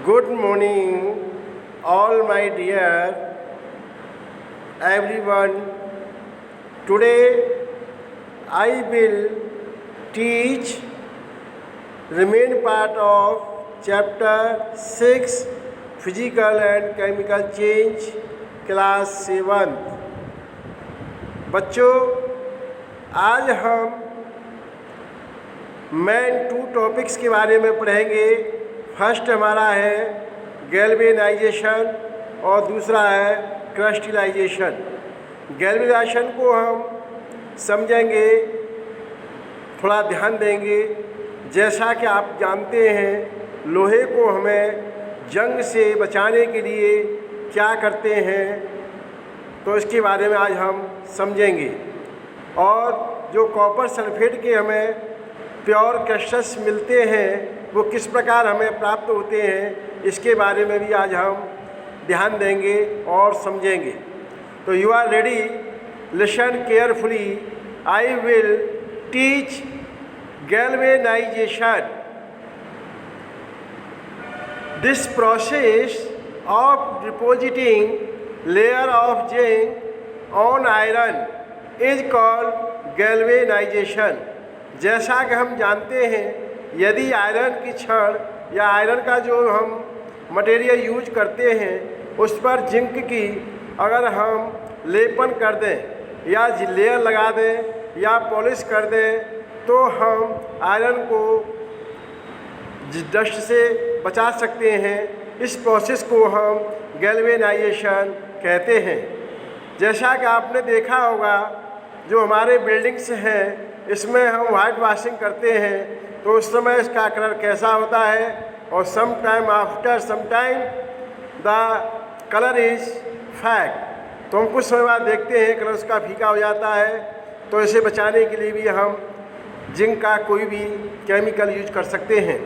Good morning, all my dear everyone. Today I will teach remain part of chapter 6 Physical and Chemical Change class 7th. बच्चों, आज हम main 2 topics के बारे में पढ़ेंगे। First हमारा है गैल्वेनाइजेशन और दूसरा है क्रिस्टलाइजेशन। गैल्वेनाइजेशन को हम समझेंगे, थोड़ा ध्यान देंगे। जैसा कि आप जानते हैं, लोहे को हमें जंग से बचाने के लिए क्या करते हैं, तो इसके बारे में आज हम समझेंगे। और जो कॉपर सल्फेट के हमें प्योर क्रिस्टल्स मिलते हैं, वो किस प्रकार हमें प्राप्त होते हैं, इसके बारे में भी आज हम ध्यान देंगे और समझेंगे। तो you are ready? Listen carefully. I will teach galvanisation. This process of depositing layer of zinc on iron is called galvanisation. जैसा कि हम जानते हैं, यदि आयरन की छड़ या आयरन का जो हम मटेरियल यूज करते हैं, उस पर जिंक की अगर हम लेपन कर दें या लेयर लगा दें या पॉलिश कर दें, तो हम आयरन को डस्ट से बचा सकते हैं। इस प्रोसेस को हम गैल्वेनाइजेशन कहते हैं। जैसा कि आपने देखा होगा, जो हमारे बिल्डिंग्स हैं, इसमें हम वाइट वॉशिंग करते हैं, तो उस समय इसका कलर कैसा होता है, और some time after some time the colour is fact. तो हम कुछ समय बाद देखते हैं कलर उसका फीका हो जाता है। तो इसे बचाने के लिए भी हम जिंक का कोई भी केमिकल यूज कर सकते हैं।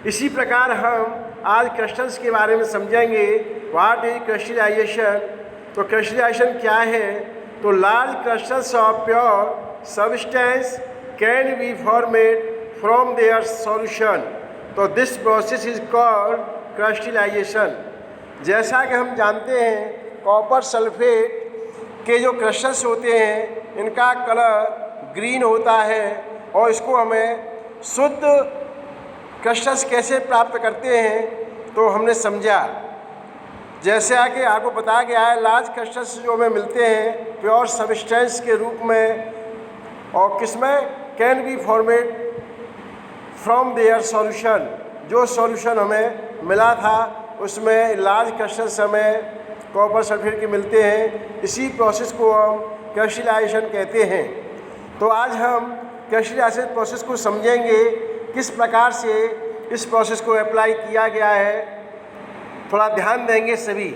इसी प्रकार हम आज क्रिस्टल्स के बारे में समझेंगे। What is crystallisation? तो क्रिस्टलाइजेशन क्या है? तो large crystals of pure substance can be formed from their solution. तो this process is called crystallization. जैसा कि हम जानते हैं, कॉपर सल्फेट के जो क्रिस्टल्स होते हैं, इनका कलर ग्रीन होता है, और इसको हमें शुद्ध क्रिस्टल्स कैसे प्राप्त करते हैं, तो हमने समझा। जैसे कि आपको बताया गया है, लार्ज क्रिस्टल्स जो हमें मिलते हैं प्योर सब्सटेंस के रूप में, और किसमें can be formed from their solution. जो सॉल्यूशन हमें मिला था, उसमें लार्ज क्रिस्टल्स हमें कॉपर सल्फेट के मिलते हैं। इसी प्रोसेस को हम क्रिस्टलाइजेशन कहते हैं। तो आज हम क्रिस्टलाइजेशन प्रोसेस को समझेंगे, किस प्रकार से इस प्रोसेस को अप्लाई किया गया है। थोड़ा ध्यान देंगे सभी।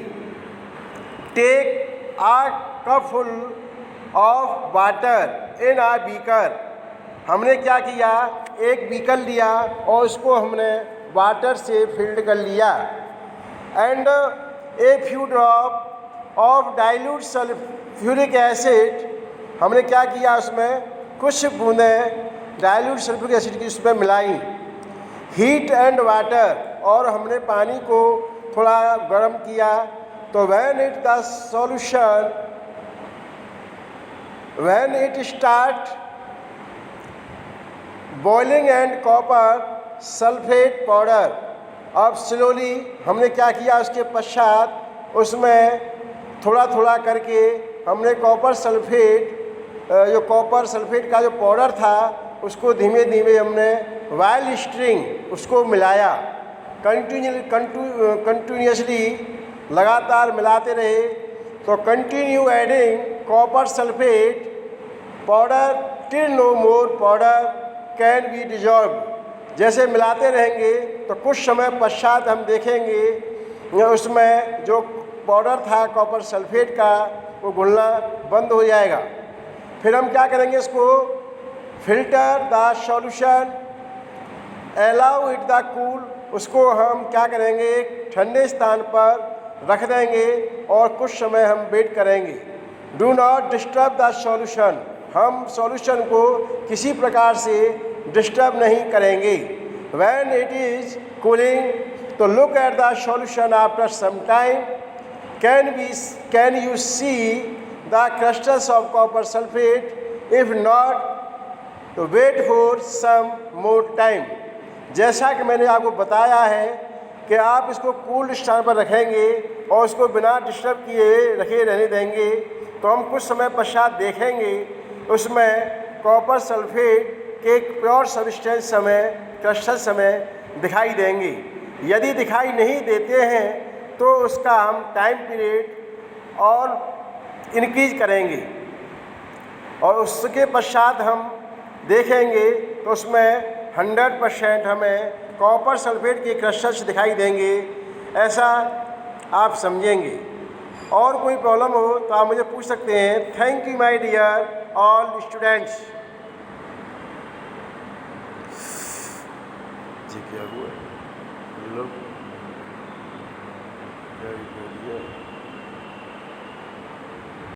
Take a cup full of water in a beaker. हमने क्या किया, एक बीकर लिया और उसको हमने वाटर से फिल्ड कर लिया। And a few drop of dilute sulphuric acid, हमने क्या किया, उसमें कुछ बूंदें डाइल्यूट सल्फ्यूरिक एसिड की उसमें मिलाई। हीट एंड वाटर, और हमने पानी को थोड़ा गर्म किया। तो when it start boiling and copper sulfate powder, अब स्लोली हमने क्या किया, उसके पश्चात उसमें थोड़ा थोड़ा करके हमने कॉपर सल्फेट का जो पाउडर था, उसको धीमे धीमे हमने वाइल स्ट्रिंग उसको मिलाया। कंटिन्यूसली लगातार मिलाते रहे। तो continue adding copper sulphate powder till no more powder can be dissolve. जैसे मिलाते रहेंगे तो कुछ समय पश्चात हम देखेंगे उसमें जो पाउडर था कॉपर सल्फेट का, वो घुलना बंद हो जाएगा। फिर हम क्या करेंगे, इसको filter the solution, allow it the cool. उसको हम क्या करेंगे, एक ठंडे स्थान पर रख देंगे और कुछ समय हम वेट करेंगे। Do not disturb the solution, हम सॉल्यूशन को किसी प्रकार से डिस्टर्ब नहीं करेंगे। व्हेन इट इज़ कूलिंग तो look at the solution after some time, can you see the crystals of copper sulphate, if not तो wait for some more time. जैसा कि मैंने आपको बताया है कि आप इसको कूल स्थान पर रखेंगे और उसको बिना डिस्टर्ब किए रखे रहने देंगे तो हम कुछ समय पश्चात देखेंगे उसमें कॉपर सल्फेट के प्योर सब्सटेंस समय क्रिस्टल समय दिखाई देंगे। यदि दिखाई नहीं देते हैं तो उसका हम टाइम पीरियड और इंक्रीज करेंगे और उसके पश्चात हम देखेंगे तो उसमें 100% हमें कॉपर सल्फेट के क्रिस्टल्स दिखाई देंगे, ऐसा आप समझेंगे। और कोई प्रॉब्लम हो तो आप मुझे पूछ सकते हैं। Thank you my dear all students. जी क्या हुआ लोग क्या